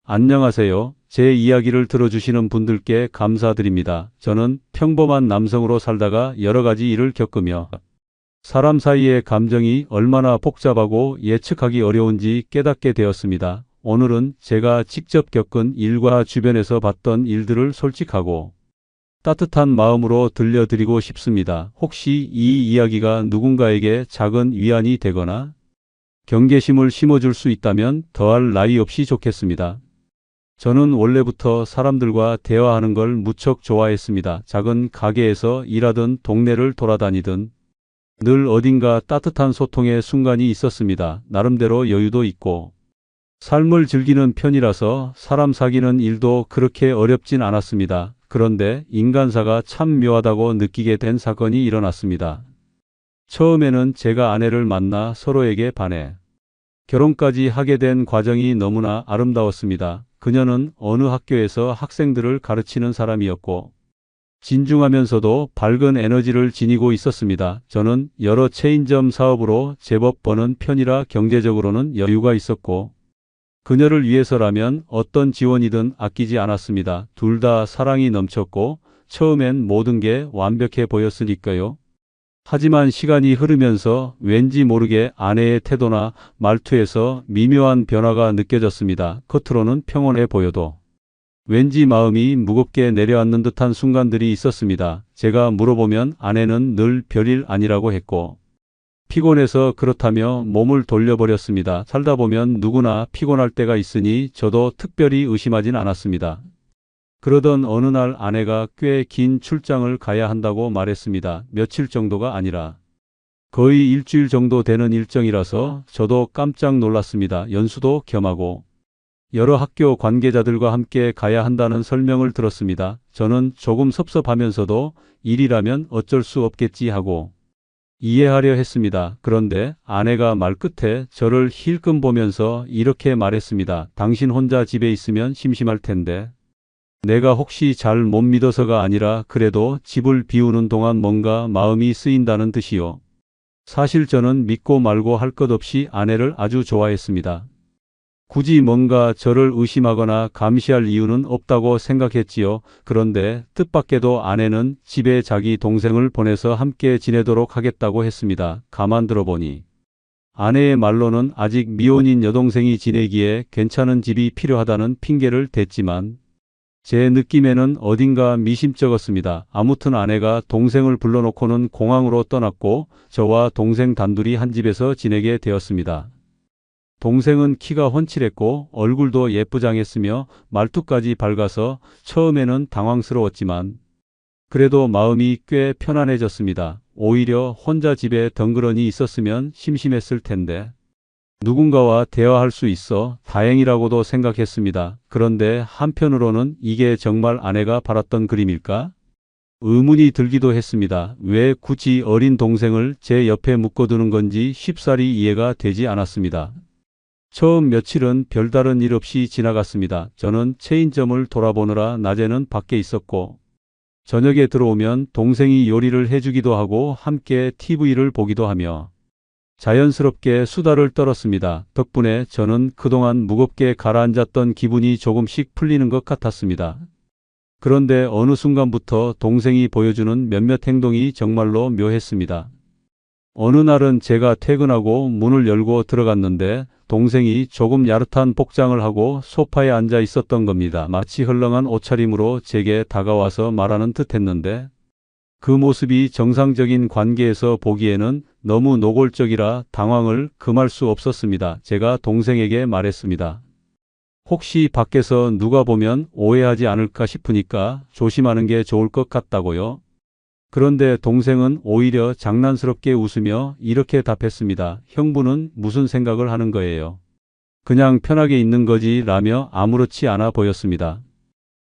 안녕하세요. 제 이야기를 들어주시는 분들께 감사드립니다. 저는 평범한 남성으로 살다가 여러 가지 일을 겪으며 사람 사이의 감정이 얼마나 복잡하고 예측하기 어려운지 깨닫게 되었습니다. 오늘은 제가 직접 겪은 일과 주변에서 봤던 일들을 솔직하고 따뜻한 마음으로 들려드리고 싶습니다. 혹시 이 이야기가 누군가에게 작은 위안이 되거나 경계심을 심어줄 수 있다면 더할 나위 없이 좋겠습니다. 저는 원래부터 사람들과 대화하는 걸 무척 좋아했습니다. 작은 가게에서 일하든 동네를 돌아다니든 늘 어딘가 따뜻한 소통의 순간이 있었습니다. 나름대로 여유도 있고 삶을 즐기는 편이라서 사람 사귀는 일도 그렇게 어렵진 않았습니다. 그런데 인간사가 참 묘하다고 느끼게 된 사건이 일어났습니다. 처음에는 제가 아내를 만나 서로에게 반해 결혼까지 하게 된 과정이 너무나 아름다웠습니다. 그녀는 어느 학교에서 학생들을 가르치는 사람이었고 진중하면서도 밝은 에너지를 지니고 있었습니다. 저는 여러 체인점 사업으로 제법 버는 편이라 경제적으로는 여유가 있었고 그녀를 위해서라면 어떤 지원이든 아끼지 않았습니다. 둘 다 사랑이 넘쳤고 처음엔 모든 게 완벽해 보였으니까요. 하지만 시간이 흐르면서 왠지 모르게 아내의 태도나 말투에서 미묘한 변화가 느껴졌습니다. 겉으로는 평온해 보여도 왠지 마음이 무겁게 내려앉는 듯한 순간들이 있었습니다. 제가 물어보면 아내는 늘 별일 아니라고 했고 피곤해서 그렇다며 몸을 돌려버렸습니다. 살다 보면 누구나 피곤할 때가 있으니 저도 특별히 의심하진 않았습니다. 그러던 어느 날 아내가 꽤 긴 출장을 가야 한다고 말했습니다. 며칠 정도가 아니라 거의 일주일 정도 되는 일정이라서 저도 깜짝 놀랐습니다. 연수도 겸하고 여러 학교 관계자들과 함께 가야 한다는 설명을 들었습니다. 저는 조금 섭섭하면서도 일이라면 어쩔 수 없겠지 하고 이해하려 했습니다. 그런데 아내가 말끝에 저를 힐끔 보면서 이렇게 말했습니다. 당신 혼자 집에 있으면 심심할 텐데 내가 혹시 잘 못 믿어서가 아니라 그래도 집을 비우는 동안 뭔가 마음이 쓰인다는 뜻이요. 사실 저는 믿고 말고 할 것 없이 아내를 아주 좋아했습니다. 굳이 뭔가 저를 의심하거나 감시할 이유는 없다고 생각했지요. 그런데 뜻밖에도 아내는 집에 자기 동생을 보내서 함께 지내도록 하겠다고 했습니다. 가만 들어보니 아내의 말로는 아직 미혼인 여동생이 지내기에 괜찮은 집이 필요하다는 핑계를 댔지만 제 느낌에는 어딘가 미심쩍었습니다. 아무튼 아내가 동생을 불러놓고는 공항으로 떠났고 저와 동생 단둘이 한 집에서 지내게 되었습니다. 동생은 키가 훤칠했고 얼굴도 예쁘장했으며 말투까지 밝아서 처음에는 당황스러웠지만 그래도 마음이 꽤 편안해졌습니다. 오히려 혼자 집에 덩그러니 있었으면 심심했을 텐데 누군가와 대화할 수 있어 다행이라고도 생각했습니다. 그런데 한편으로는 이게 정말 아내가 바랐던 그림일까? 의문이 들기도 했습니다. 왜 굳이 어린 동생을 제 옆에 묶어두는 건지 쉽사리 이해가 되지 않았습니다. 처음 며칠은 별다른 일 없이 지나갔습니다. 저는 체인점을 돌아보느라 낮에는 밖에 있었고 저녁에 들어오면 동생이 요리를 해주기도 하고 함께 TV를 보기도 하며 자연스럽게 수다를 떨었습니다. 덕분에 저는 그동안 무겁게 가라앉았던 기분이 조금씩 풀리는 것 같았습니다. 그런데 어느 순간부터 동생이 보여주는 몇몇 행동이 정말로 묘했습니다. 어느 날은 제가 퇴근하고 문을 열고 들어갔는데 동생이 조금 야릇한 복장을 하고 소파에 앉아 있었던 겁니다. 마치 헐렁한 옷차림으로 제게 다가와서 말하는 듯 했는데 그 모습이 정상적인 관계에서 보기에는 너무 노골적이라 당황을 금할 수 없었습니다. 제가 동생에게 말했습니다. 혹시 밖에서 누가 보면 오해하지 않을까 싶으니까 조심하는 게 좋을 것 같다고요. 그런데 동생은 오히려 장난스럽게 웃으며 이렇게 답했습니다. 형부는 무슨 생각을 하는 거예요? 그냥 편하게 있는 거지 라며 아무렇지 않아 보였습니다.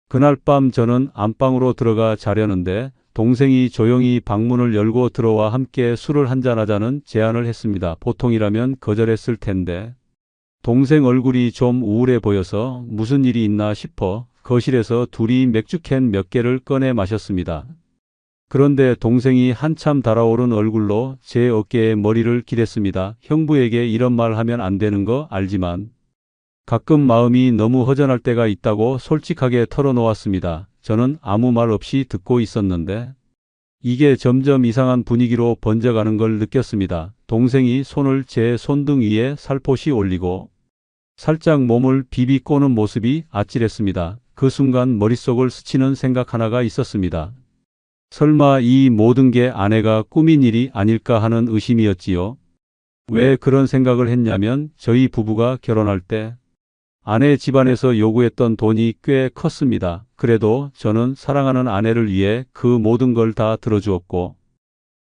그날 밤 저는 안방으로 들어가 자려는데 동생이 조용히 방문을 열고 들어와 함께 술을 한잔하자는 제안을 했습니다. 보통이라면 거절했을 텐데 동생 얼굴이 좀 우울해 보여서 무슨 일이 있나 싶어 거실에서 둘이 맥주캔 몇 개를 꺼내 마셨습니다. 그런데 동생이 한참 달아오른 얼굴로 제 어깨에 머리를 기댔습니다. 형부에게 이런 말 하면 안 되는 거 알지만 가끔 마음이 너무 허전할 때가 있다고 솔직하게 털어놓았습니다. 저는 아무 말 없이 듣고 있었는데 이게 점점 이상한 분위기로 번져가는 걸 느꼈습니다. 동생이 손을 제 손등 위에 살포시 올리고 살짝 몸을 비비 꼬는 모습이 아찔했습니다. 그 순간 머릿속을 스치는 생각 하나가 있었습니다. 설마 이 모든 게 아내가 꾸민 일이 아닐까 하는 의심이었지요. 왜 그런 생각을 했냐면 저희 부부가 결혼할 때 아내 집안에서 요구했던 돈이 꽤 컸습니다. 그래도 저는 사랑하는 아내를 위해 그 모든 걸 다 들어주었고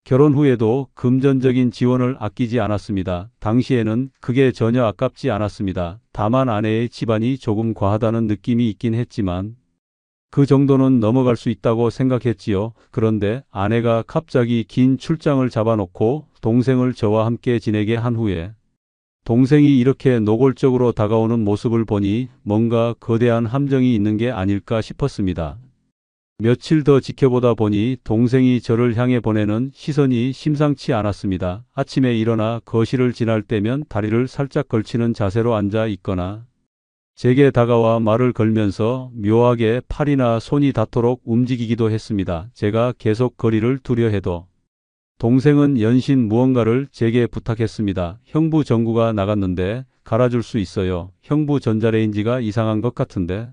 결혼 후에도 금전적인 지원을 아끼지 않았습니다. 당시에는 그게 전혀 아깝지 않았습니다. 다만 아내의 집안이 조금 과하다는 느낌이 있긴 했지만 그 정도는 넘어갈 수 있다고 생각했지요. 그런데 아내가 갑자기 긴 출장을 잡아놓고 동생을 저와 함께 지내게 한 후에 동생이 이렇게 노골적으로 다가오는 모습을 보니 뭔가 거대한 함정이 있는 게 아닐까 싶었습니다. 며칠 더 지켜보다 보니 동생이 저를 향해 보내는 시선이 심상치 않았습니다. 아침에 일어나 거실을 지날 때면 다리를 살짝 걸치는 자세로 앉아 있거나 제게 다가와 말을 걸면서 묘하게 팔이나 손이 닿도록 움직이기도 했습니다. 제가 계속 거리를 두려 해도 동생은 연신 무언가를 제게 부탁했습니다. 형부 전구가 나갔는데 갈아줄 수 있어요. 형부 전자레인지가 이상한 것 같은데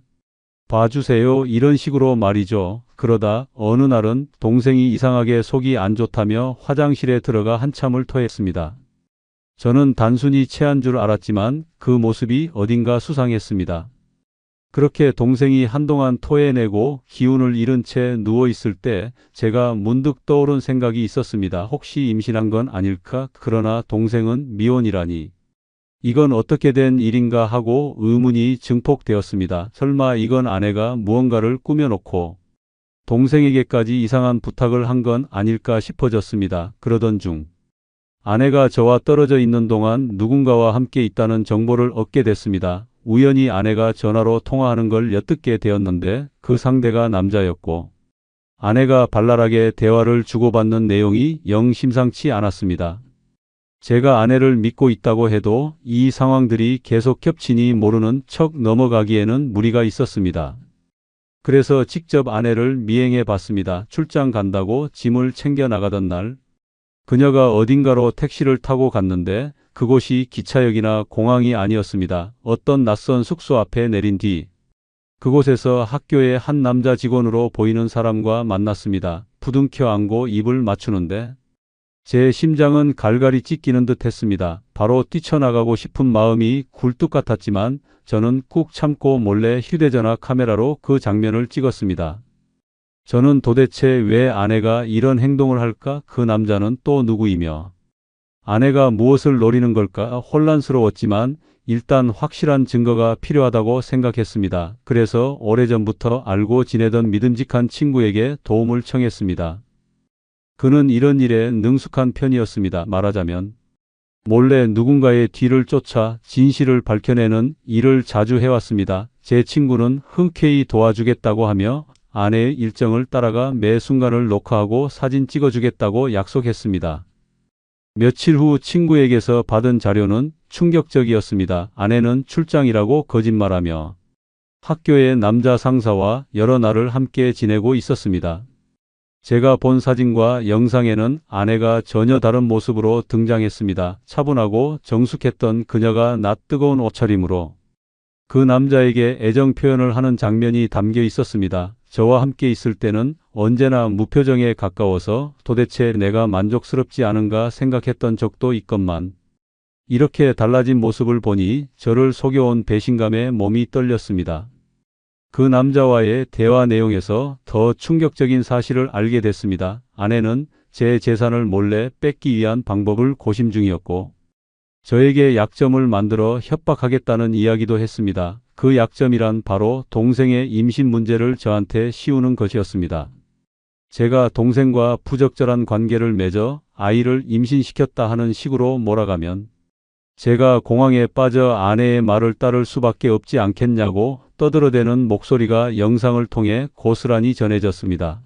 봐주세요. 이런 식으로 말이죠. 그러다 어느 날은 동생이 이상하게 속이 안 좋다며 화장실에 들어가 한참을 토했습니다. 저는 단순히 체한 줄 알았지만 그 모습이 어딘가 수상했습니다. 그렇게 동생이 한동안 토해내고 기운을 잃은 채 누워있을 때 제가 문득 떠오른 생각이 있었습니다. 혹시 임신한 건 아닐까? 그러나 동생은 미혼이라니. 이건 어떻게 된 일인가 하고 의문이 증폭되었습니다. 설마 이건 아내가 무언가를 꾸며놓고 동생에게까지 이상한 부탁을 한 건 아닐까 싶어졌습니다. 그러던 중 아내가 저와 떨어져 있는 동안 누군가와 함께 있다는 정보를 얻게 됐습니다. 우연히 아내가 전화로 통화하는 걸 엿듣게 되었는데 그 상대가 남자였고 아내가 발랄하게 대화를 주고받는 내용이 영 심상치 않았습니다. 제가 아내를 믿고 있다고 해도 이 상황들이 계속 겹치니 모르는 척 넘어가기에는 무리가 있었습니다. 그래서 직접 아내를 미행해 봤습니다. 출장 간다고 짐을 챙겨 나가던 날 그녀가 어딘가로 택시를 타고 갔는데 그곳이 기차역이나 공항이 아니었습니다. 어떤 낯선 숙소 앞에 내린 뒤 그곳에서 학교의 한 남자 직원으로 보이는 사람과 만났습니다. 부둥켜 안고 입을 맞추는데 제 심장은 갈갈이 찢기는 듯 했습니다. 바로 뛰쳐나가고 싶은 마음이 굴뚝 같았지만 저는 꾹 참고 몰래 휴대전화 카메라로 그 장면을 찍었습니다. 저는 도대체 왜 아내가 이런 행동을 할까? 그 남자는 또 누구이며 아내가 무엇을 노리는 걸까? 혼란스러웠지만 일단 확실한 증거가 필요하다고 생각했습니다. 그래서 오래전부터 알고 지내던 믿음직한 친구에게 도움을 청했습니다. 그는 이런 일에 능숙한 편이었습니다. 말하자면 몰래 누군가의 뒤를 쫓아 진실을 밝혀내는 일을 자주 해왔습니다. 제 친구는 흔쾌히 도와주겠다고 하며 아내의 일정을 따라가 매 순간을 녹화하고 사진 찍어주겠다고 약속했습니다. 며칠 후 친구에게서 받은 자료는 충격적이었습니다. 아내는 출장이라고 거짓말하며 학교의 남자 상사와 여러 날을 함께 지내고 있었습니다. 제가 본 사진과 영상에는 아내가 전혀 다른 모습으로 등장했습니다. 차분하고 정숙했던 그녀가 낯뜨거운 옷차림으로 그 남자에게 애정 표현을 하는 장면이 담겨 있었습니다. 저와 함께 있을 때는 언제나 무표정에 가까워서 도대체 내가 만족스럽지 않은가 생각했던 적도 있건만 이렇게 달라진 모습을 보니 저를 속여온 배신감에 몸이 떨렸습니다. 그 남자와의 대화 내용에서 더 충격적인 사실을 알게 됐습니다. 아내는 제 재산을 몰래 뺏기 위한 방법을 고심 중이었고 저에게 약점을 만들어 협박하겠다는 이야기도 했습니다. 그 약점이란 바로 동생의 임신 문제를 저한테 씌우는 것이었습니다. 제가 동생과 부적절한 관계를 맺어 아이를 임신시켰다 하는 식으로 몰아가면 제가 공황에 빠져 아내의 말을 따를 수밖에 없지 않겠냐고 떠들어대는 목소리가 영상을 통해 고스란히 전해졌습니다.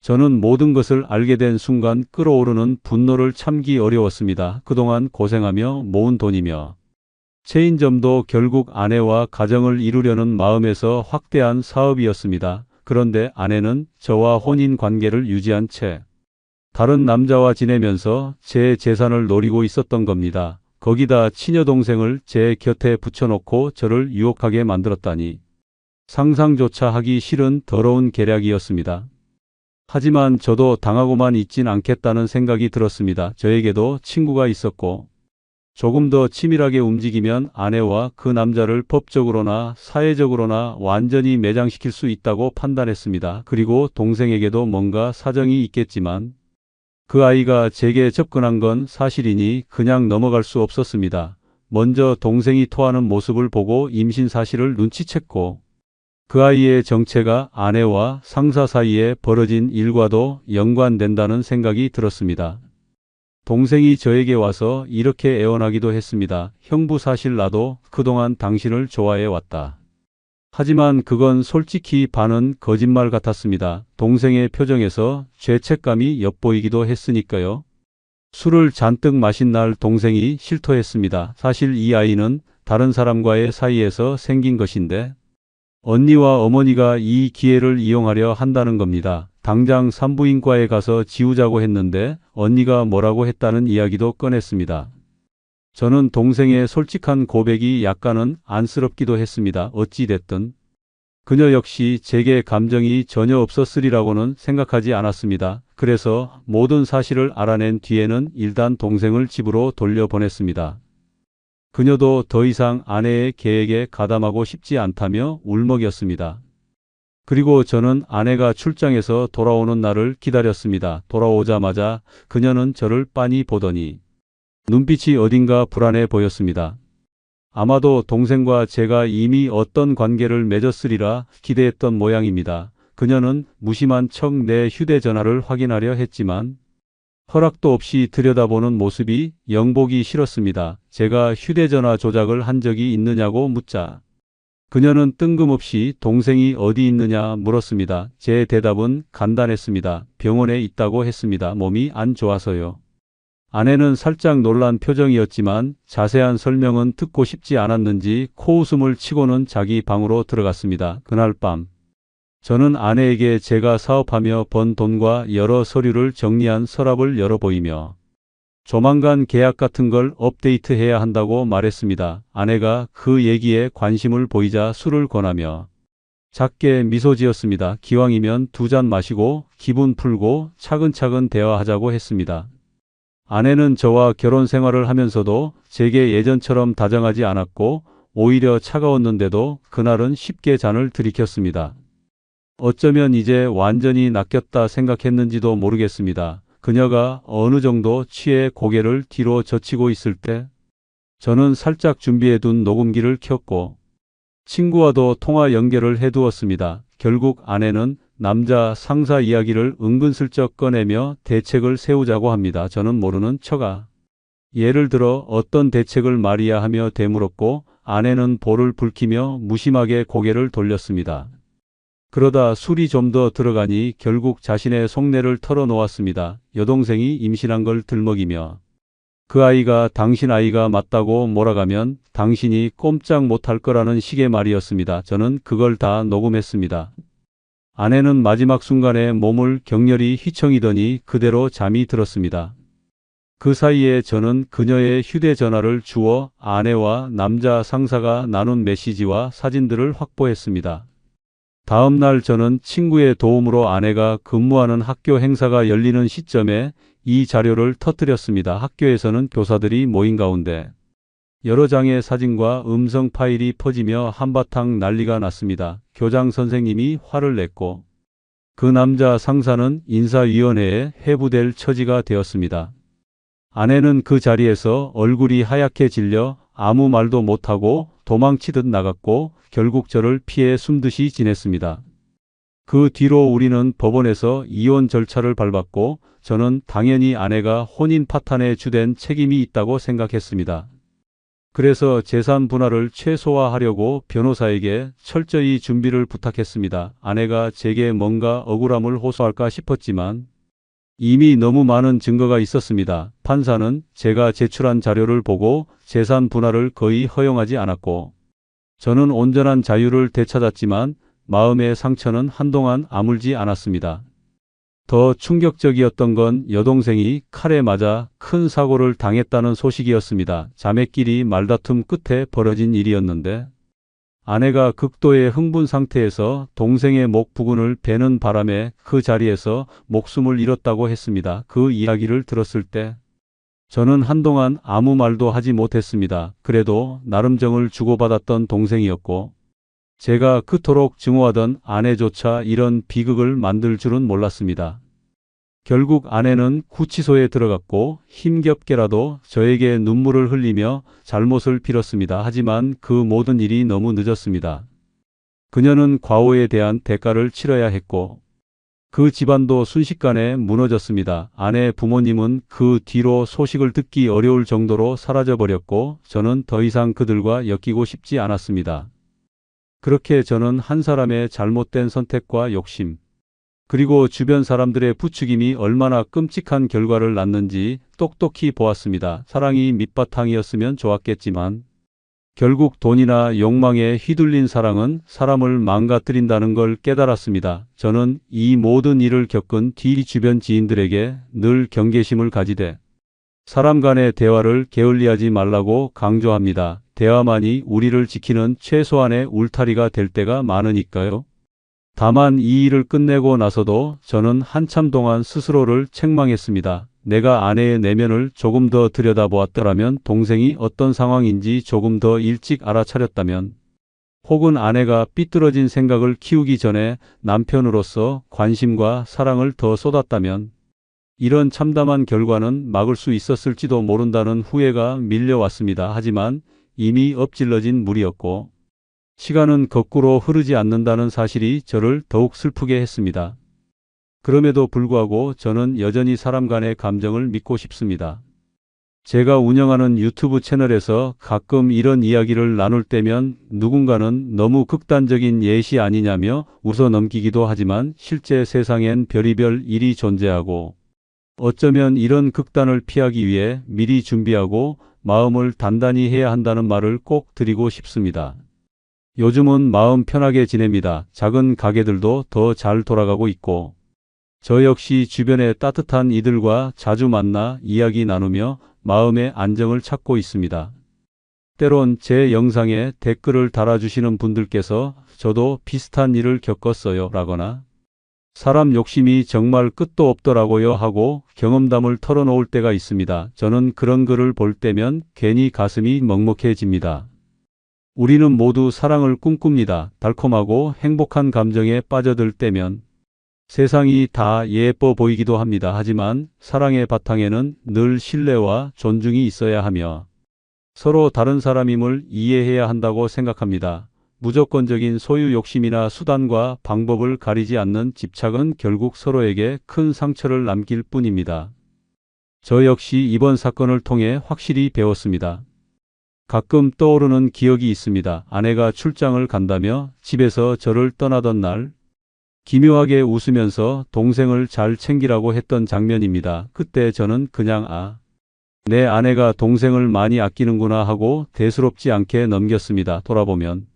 저는 모든 것을 알게 된 순간 끓어오르는 분노를 참기 어려웠습니다. 그동안 고생하며 모은 돈이며 체인점도 결국 아내와 가정을 이루려는 마음에서 확대한 사업이었습니다. 그런데 아내는 저와 혼인 관계를 유지한 채 다른 남자와 지내면서 제 재산을 노리고 있었던 겁니다. 거기다 치녀 동생을 제 곁에 붙여놓고 저를 유혹하게 만들었다니 상상조차 하기 싫은 더러운 계략이었습니다. 하지만 저도 당하고만 있진 않겠다는 생각이 들었습니다. 저에게도 친구가 있었고 조금 더 치밀하게 움직이면 아내와 그 남자를 법적으로나 사회적으로나 완전히 매장시킬 수 있다고 판단했습니다. 그리고 동생에게도 뭔가 사정이 있겠지만 그 아이가 제게 접근한 건 사실이니 그냥 넘어갈 수 없었습니다. 먼저 동생이 토하는 모습을 보고 임신 사실을 눈치챘고 그 아이의 정체가 아내와 상사 사이에 벌어진 일과도 연관된다는 생각이 들었습니다. 동생이 저에게 와서 이렇게 애원하기도 했습니다. 형부 사실 나도 그동안 당신을 좋아해 왔다. 하지만 그건 솔직히 반은 거짓말 같았습니다. 동생의 표정에서 죄책감이 엿보이기도 했으니까요. 술을 잔뜩 마신 날 동생이 실토했습니다. 사실 이 아이는 다른 사람과의 사이에서 생긴 것인데 언니와 어머니가 이 기회를 이용하려 한다는 겁니다. 당장 산부인과에 가서 지우자고 했는데 언니가 뭐라고 했다는 이야기도 꺼냈습니다. 저는 동생의 솔직한 고백이 약간은 안쓰럽기도 했습니다. 어찌됐든 그녀 역시 제게 감정이 전혀 없었으리라고는 생각하지 않았습니다. 그래서 모든 사실을 알아낸 뒤에는 일단 동생을 집으로 돌려보냈습니다. 그녀도 더 이상 아내의 계획에 가담하고 싶지 않다며 울먹였습니다. 그리고 저는 아내가 출장에서 돌아오는 날을 기다렸습니다. 돌아오자마자 그녀는 저를 빤히 보더니 눈빛이 어딘가 불안해 보였습니다. 아마도 동생과 제가 이미 어떤 관계를 맺었으리라 기대했던 모양입니다. 그녀는 무심한 척 내 휴대전화를 확인하려 했지만 허락도 없이 들여다보는 모습이 영 보기 싫었습니다. 제가 휴대전화 조작을 한 적이 있느냐고 묻자 그녀는 뜬금없이 동생이 어디 있느냐 물었습니다. 제 대답은 간단했습니다. 병원에 있다고 했습니다. 몸이 안 좋아서요. 아내는 살짝 놀란 표정이었지만 자세한 설명은 듣고 싶지 않았는지 코웃음을 치고는 자기 방으로 들어갔습니다. 그날 밤 저는 아내에게 제가 사업하며 번 돈과 여러 서류를 정리한 서랍을 열어보이며 조만간 계약 같은 걸 업데이트해야 한다고 말했습니다. 아내가 그 얘기에 관심을 보이자 술을 권하며 작게 미소 지었습니다. 기왕이면 2잔 마시고 기분 풀고 차근차근 대화하자고 했습니다. 아내는 저와 결혼 생활을 하면서도 제게 예전처럼 다정하지 않았고 오히려 차가웠는데도 그날은 쉽게 잔을 들이켰습니다. 어쩌면 이제 완전히 낚였다 생각했는지도 모르겠습니다. 그녀가 어느 정도 취해 고개를 뒤로 젖히고 있을 때 저는 살짝 준비해둔 녹음기를 켰고 친구와도 통화 연결을 해두었습니다. 결국 아내는 남자 상사 이야기를 은근슬쩍 꺼내며 대책을 세우자고 합니다. 저는 모르는 척아 예를 들어 어떤 대책을 말이야 하며 되물었고 아내는 볼을 붉히며 무심하게 고개를 돌렸습니다. 그러다 술이 좀 더 들어가니 결국 자신의 속내를 털어놓았습니다. 여동생이 임신한 걸 들먹이며 그 아이가 당신 아이가 맞다고 몰아가면 당신이 꼼짝 못할 거라는 식의 말이었습니다. 저는 그걸 다 녹음했습니다. 아내는 마지막 순간에 몸을 격렬히 휘청이더니 그대로 잠이 들었습니다. 그 사이에 저는 그녀의 휴대전화를 주워 아내와 남자 상사가 나눈 메시지와 사진들을 확보했습니다. 다음 날 저는 친구의 도움으로 아내가 근무하는 학교 행사가 열리는 시점에 이 자료를 터뜨렸습니다. 학교에서는 교사들이 모인 가운데 여러 장의 사진과 음성 파일이 퍼지며 한바탕 난리가 났습니다. 교장 선생님이 화를 냈고 그 남자 상사는 인사위원회에 회부될 처지가 되었습니다. 아내는 그 자리에서 얼굴이 하얗게 질려 아무 말도 못하고 도망치듯 나갔고 결국 저를 피해 숨듯이 지냈습니다. 그 뒤로 우리는 법원에서 이혼 절차를 밟았고 저는 당연히 아내가 혼인 파탄에 주된 책임이 있다고 생각했습니다. 그래서 재산 분할을 최소화하려고 변호사에게 철저히 준비를 부탁했습니다. 아내가 제게 뭔가 억울함을 호소할까 싶었지만 이미 너무 많은 증거가 있었습니다. 판사는 제가 제출한 자료를 보고 재산 분할을 거의 허용하지 않았고, 저는 온전한 자유를 되찾았지만 마음의 상처는 한동안 아물지 않았습니다. 더 충격적이었던 건 여동생이 칼에 맞아 큰 사고를 당했다는 소식이었습니다. 자매끼리 말다툼 끝에 벌어진 일이었는데, 아내가 극도의 흥분 상태에서 동생의 목 부근을 베는 바람에 그 자리에서 목숨을 잃었다고 했습니다. 그 이야기를 들었을 때 저는 한동안 아무 말도 하지 못했습니다. 그래도 나름 정을 주고받았던 동생이었고, 제가 그토록 증오하던 아내조차 이런 비극을 만들 줄은 몰랐습니다. 결국 아내는 구치소에 들어갔고 힘겹게라도 저에게 눈물을 흘리며 잘못을 빌었습니다. 하지만 그 모든 일이 너무 늦었습니다. 그녀는 과오에 대한 대가를 치러야 했고 그 집안도 순식간에 무너졌습니다. 아내 부모님은 그 뒤로 소식을 듣기 어려울 정도로 사라져버렸고 저는 더 이상 그들과 엮이고 싶지 않았습니다. 그렇게 저는 한 사람의 잘못된 선택과 욕심, 그리고 주변 사람들의 부추김이 얼마나 끔찍한 결과를 낳는지 똑똑히 보았습니다. 사랑이 밑바탕이었으면 좋았겠지만 결국 돈이나 욕망에 휘둘린 사랑은 사람을 망가뜨린다는 걸 깨달았습니다. 저는 이 모든 일을 겪은 뒤 주변 지인들에게 늘 경계심을 가지되 사람 간의 대화를 게을리하지 말라고 강조합니다. 대화만이 우리를 지키는 최소한의 울타리가 될 때가 많으니까요. 다만 이 일을 끝내고 나서도 저는 한참 동안 스스로를 책망했습니다. 내가 아내의 내면을 조금 더 들여다보았더라면, 동생이 어떤 상황인지 조금 더 일찍 알아차렸다면, 혹은 아내가 삐뚤어진 생각을 키우기 전에 남편으로서 관심과 사랑을 더 쏟았다면, 이런 참담한 결과는 막을 수 있었을지도 모른다는 후회가 밀려왔습니다. 하지만 이미 엎질러진 물이었고, 시간은 거꾸로 흐르지 않는다는 사실이 저를 더욱 슬프게 했습니다. 그럼에도 불구하고 저는 여전히 사람 간의 감정을 믿고 싶습니다. 제가 운영하는 유튜브 채널에서 가끔 이런 이야기를 나눌 때면 누군가는 너무 극단적인 예시 아니냐며 웃어넘기기도 하지만, 실제 세상엔 별의별 일이 존재하고 어쩌면 이런 극단을 피하기 위해 미리 준비하고 마음을 단단히 해야 한다는 말을 꼭 드리고 싶습니다. 요즘은 마음 편하게 지냅니다. 작은 가게들도 더 잘 돌아가고 있고, 저 역시 주변의 따뜻한 이들과 자주 만나 이야기 나누며 마음의 안정을 찾고 있습니다. 때론 제 영상에 댓글을 달아주시는 분들께서 저도 비슷한 일을 겪었어요 라거나 사람 욕심이 정말 끝도 없더라고요 하고 경험담을 털어놓을 때가 있습니다. 저는 그런 글을 볼 때면 괜히 가슴이 먹먹해집니다. 우리는 모두 사랑을 꿈꿉니다. 달콤하고 행복한 감정에 빠져들 때면 세상이 다 예뻐 보이기도 합니다. 하지만 사랑의 바탕에는 늘 신뢰와 존중이 있어야 하며 서로 다른 사람임을 이해해야 한다고 생각합니다. 무조건적인 소유 욕심이나 수단과 방법을 가리지 않는 집착은 결국 서로에게 큰 상처를 남길 뿐입니다. 저 역시 이번 사건을 통해 확실히 배웠습니다. 가끔 떠오르는 기억이 있습니다. 아내가 출장을 간다며 집에서 저를 떠나던 날, 기묘하게 웃으면서 동생을 잘 챙기라고 했던 장면입니다. 그때 저는 그냥 내 아내가 동생을 많이 아끼는구나 하고 대수롭지 않게 넘겼습니다. 돌아보면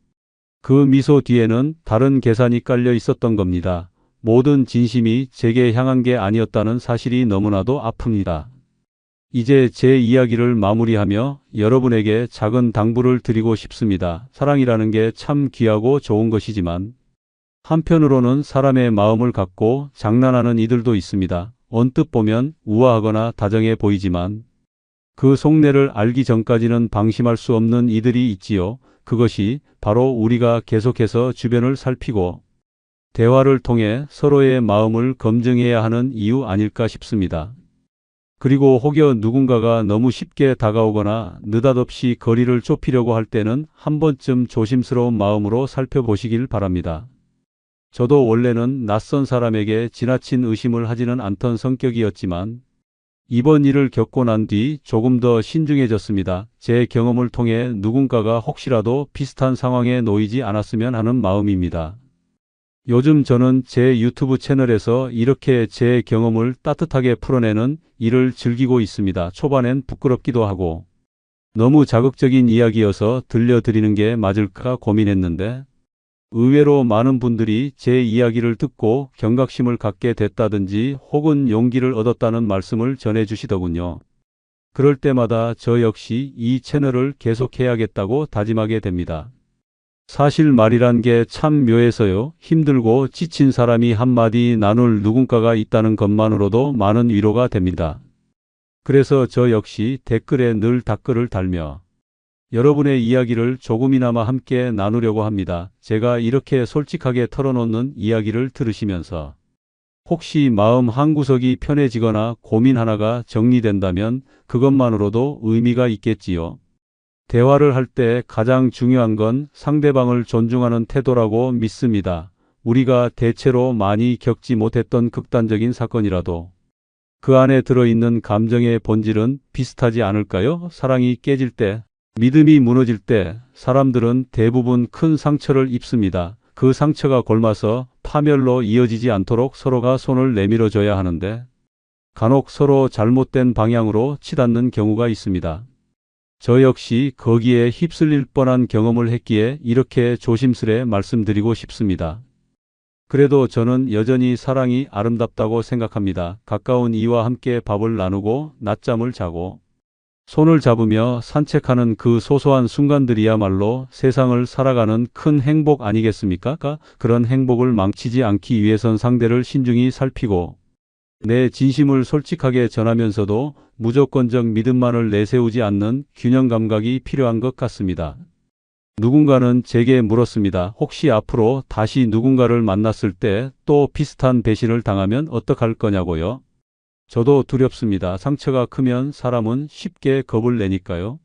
그 미소 뒤에는 다른 계산이 깔려 있었던 겁니다. 모든 진심이 제게 향한 게 아니었다는 사실이 너무나도 아픕니다. 이제 제 이야기를 마무리하며 여러분에게 작은 당부를 드리고 싶습니다. 사랑이라는 게 참 귀하고 좋은 것이지만 한편으로는 사람의 마음을 갖고 장난하는 이들도 있습니다. 언뜻 보면 우아하거나 다정해 보이지만 그 속내를 알기 전까지는 방심할 수 없는 이들이 있지요. 그것이 바로 우리가 계속해서 주변을 살피고 대화를 통해 서로의 마음을 검증해야 하는 이유 아닐까 싶습니다. 그리고 혹여 누군가가 너무 쉽게 다가오거나 느닷없이 거리를 좁히려고 할 때는 한 번쯤 조심스러운 마음으로 살펴보시길 바랍니다. 저도 원래는 낯선 사람에게 지나친 의심을 하지는 않던 성격이었지만 이번 일을 겪고 난 뒤 조금 더 신중해졌습니다. 제 경험을 통해 누군가가 혹시라도 비슷한 상황에 놓이지 않았으면 하는 마음입니다. 요즘 저는 제 유튜브 채널에서 이렇게 제 경험을 따뜻하게 풀어내는 일을 즐기고 있습니다. 초반엔 부끄럽기도 하고 너무 자극적인 이야기여서 들려드리는 게 맞을까 고민했는데 의외로 많은 분들이 제 이야기를 듣고 경각심을 갖게 됐다든지 혹은 용기를 얻었다는 말씀을 전해주시더군요. 그럴 때마다 저 역시 이 채널을 계속해야겠다고 다짐하게 됩니다. 사실 말이란 게 참 묘해서요. 힘들고 지친 사람이 한마디 나눌 누군가가 있다는 것만으로도 많은 위로가 됩니다. 그래서 저 역시 댓글에 늘 댓글을 달며 여러분의 이야기를 조금이나마 함께 나누려고 합니다. 제가 이렇게 솔직하게 털어놓는 이야기를 들으시면서 혹시 마음 한구석이 편해지거나 고민 하나가 정리된다면 그것만으로도 의미가 있겠지요. 대화를 할 때 가장 중요한 건 상대방을 존중하는 태도라고 믿습니다. 우리가 대체로 많이 겪지 못했던 극단적인 사건이라도 그 안에 들어있는 감정의 본질은 비슷하지 않을까요? 사랑이 깨질 때, 믿음이 무너질 때 사람들은 대부분 큰 상처를 입습니다. 그 상처가 골마서 파멸로 이어지지 않도록 서로가 손을 내밀어 줘야 하는데 간혹 서로 잘못된 방향으로 치닫는 경우가 있습니다. 저 역시 거기에 휩쓸릴 뻔한 경험을 했기에 이렇게 조심스레 말씀드리고 싶습니다. 그래도 저는 여전히 사랑이 아름답다고 생각합니다. 가까운 이와 함께 밥을 나누고 낮잠을 자고 손을 잡으며 산책하는 그 소소한 순간들이야말로 세상을 살아가는 큰 행복 아니겠습니까? 그런 행복을 망치지 않기 위해선 상대를 신중히 살피고 내 진심을 솔직하게 전하면서도 무조건적 믿음만을 내세우지 않는 균형 감각이 필요한 것 같습니다. 누군가는 제게 물었습니다. 혹시 앞으로 다시 누군가를 만났을 때 또 비슷한 배신을 당하면 어떡할 거냐고요? 저도 두렵습니다. 상처가 크면 사람은 쉽게 겁을 내니까요.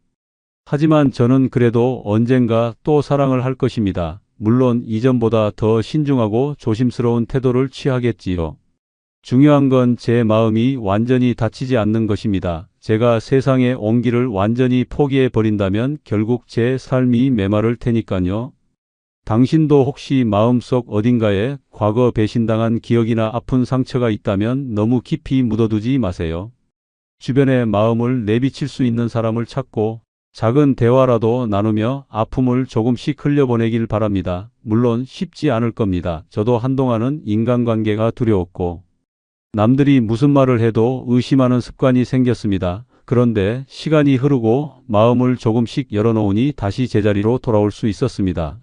하지만 저는 그래도 언젠가 또 사랑을 할 것입니다. 물론 이전보다 더 신중하고 조심스러운 태도를 취하겠지요. 중요한 건 제 마음이 완전히 다치지 않는 것입니다. 제가 세상의 온기를 완전히 포기해 버린다면 결국 제 삶이 메마를 테니까요. 당신도 혹시 마음속 어딘가에 과거 배신당한 기억이나 아픈 상처가 있다면 너무 깊이 묻어두지 마세요. 주변에 마음을 내비칠 수 있는 사람을 찾고 작은 대화라도 나누며 아픔을 조금씩 흘려보내길 바랍니다. 물론 쉽지 않을 겁니다. 저도 한동안은 인간관계가 두려웠고 남들이 무슨 말을 해도 의심하는 습관이 생겼습니다. 그런데 시간이 흐르고 마음을 조금씩 열어놓으니 다시 제자리로 돌아올 수 있었습니다.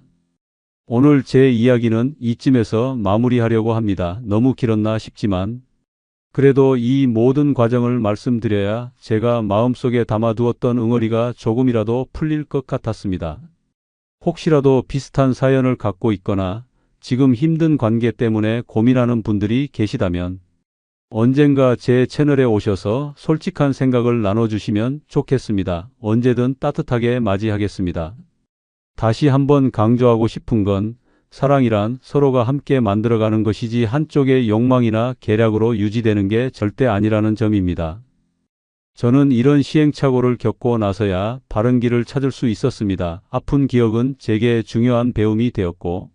오늘 제 이야기는 이쯤에서 마무리하려고 합니다. 너무 길었나 싶지만 그래도 이 모든 과정을 말씀드려야 제가 마음속에 담아두었던 응어리가 조금이라도 풀릴 것 같았습니다. 혹시라도 비슷한 사연을 갖고 있거나 지금 힘든 관계 때문에 고민하는 분들이 계시다면 언젠가 제 채널에 오셔서 솔직한 생각을 나눠주시면 좋겠습니다. 언제든 따뜻하게 맞이하겠습니다. 다시 한번 강조하고 싶은 건 사랑이란 서로가 함께 만들어가는 것이지 한쪽의 욕망이나 계략으로 유지되는 게 절대 아니라는 점입니다. 저는 이런 시행착오를 겪고 나서야 바른 길을 찾을 수 있었습니다. 아픈 기억은 제게 중요한 배움이 되었고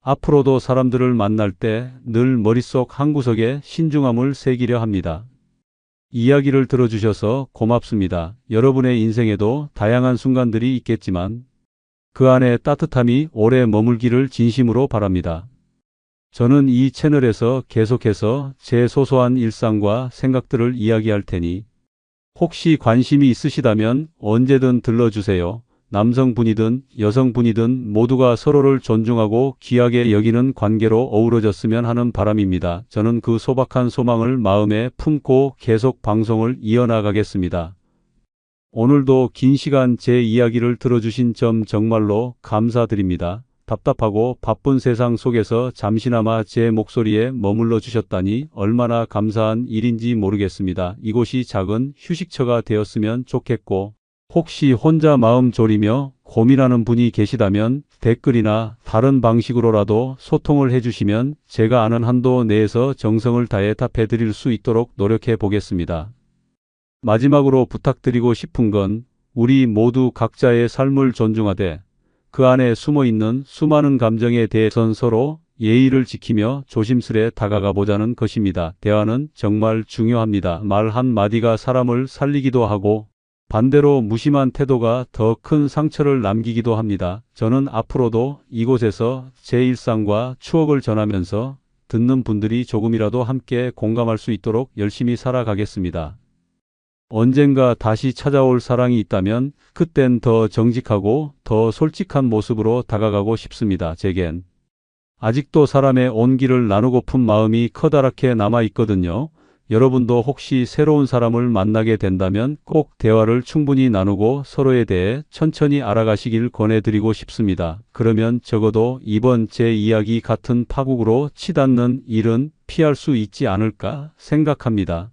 앞으로도 사람들을 만날 때 늘 머릿속 한구석에 신중함을 새기려 합니다. 이야기를 들어주셔서 고맙습니다. 여러분의 인생에도 다양한 순간들이 있겠지만 그 안에 따뜻함이 오래 머물기를 진심으로 바랍니다. 저는 이 채널에서 계속해서 제 소소한 일상과 생각들을 이야기할 테니 혹시 관심이 있으시다면 언제든 들러주세요. 남성분이든 여성분이든 모두가 서로를 존중하고 귀하게 여기는 관계로 어우러졌으면 하는 바람입니다. 저는 그 소박한 소망을 마음에 품고 계속 방송을 이어나가겠습니다. 오늘도 긴 시간 제 이야기를 들어주신 점 정말로 감사드립니다. 답답하고 바쁜 세상 속에서 잠시나마 제 목소리에 머물러 주셨다니 얼마나 감사한 일인지 모르겠습니다. 이곳이 작은 휴식처가 되었으면 좋겠고 혹시 혼자 마음 졸이며 고민하는 분이 계시다면 댓글이나 다른 방식으로라도 소통을 해주시면 제가 아는 한도 내에서 정성을 다해 답해드릴 수 있도록 노력해 보겠습니다. 마지막으로 부탁드리고 싶은 건 우리 모두 각자의 삶을 존중하되 그 안에 숨어있는 수많은 감정에 대해선 서로 예의를 지키며 조심스레 다가가 보자는 것입니다. 대화는 정말 중요합니다. 말 한마디가 사람을 살리기도 하고 반대로 무심한 태도가 더 큰 상처를 남기기도 합니다. 저는 앞으로도 이곳에서 제 일상과 추억을 전하면서 듣는 분들이 조금이라도 함께 공감할 수 있도록 열심히 살아가겠습니다. 언젠가 다시 찾아올 사랑이 있다면 그땐 더 정직하고 더 솔직한 모습으로 다가가고 싶습니다. 제겐 아직도 사람의 온기를 나누고픈 마음이 커다랗게 남아 있거든요. 여러분도 혹시 새로운 사람을 만나게 된다면 꼭 대화를 충분히 나누고 서로에 대해 천천히 알아가시길 권해드리고 싶습니다. 그러면 적어도 이번 제 이야기 같은 파국으로 치닫는 일은 피할 수 있지 않을까 생각합니다.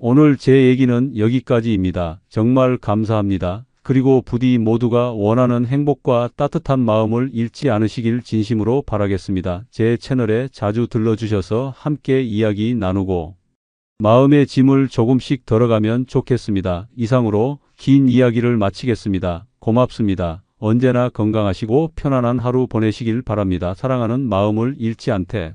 오늘 제 얘기는 여기까지입니다. 정말 감사합니다. 그리고 부디 모두가 원하는 행복과 따뜻한 마음을 잃지 않으시길 진심으로 바라겠습니다. 제 채널에 자주 들러주셔서 함께 이야기 나누고 마음의 짐을 조금씩 덜어가면 좋겠습니다. 이상으로 긴 이야기를 마치겠습니다. 고맙습니다. 언제나 건강하시고 편안한 하루 보내시길 바랍니다. 사랑하는 마음을 잃지 않되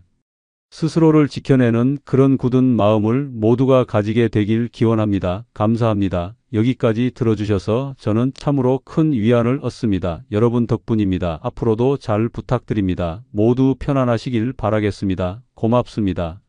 스스로를 지켜내는 그런 굳은 마음을 모두가 가지게 되길 기원합니다. 감사합니다. 여기까지 들어주셔서 저는 참으로 큰 위안을 얻습니다. 여러분 덕분입니다. 앞으로도 잘 부탁드립니다. 모두 편안하시길 바라겠습니다. 고맙습니다.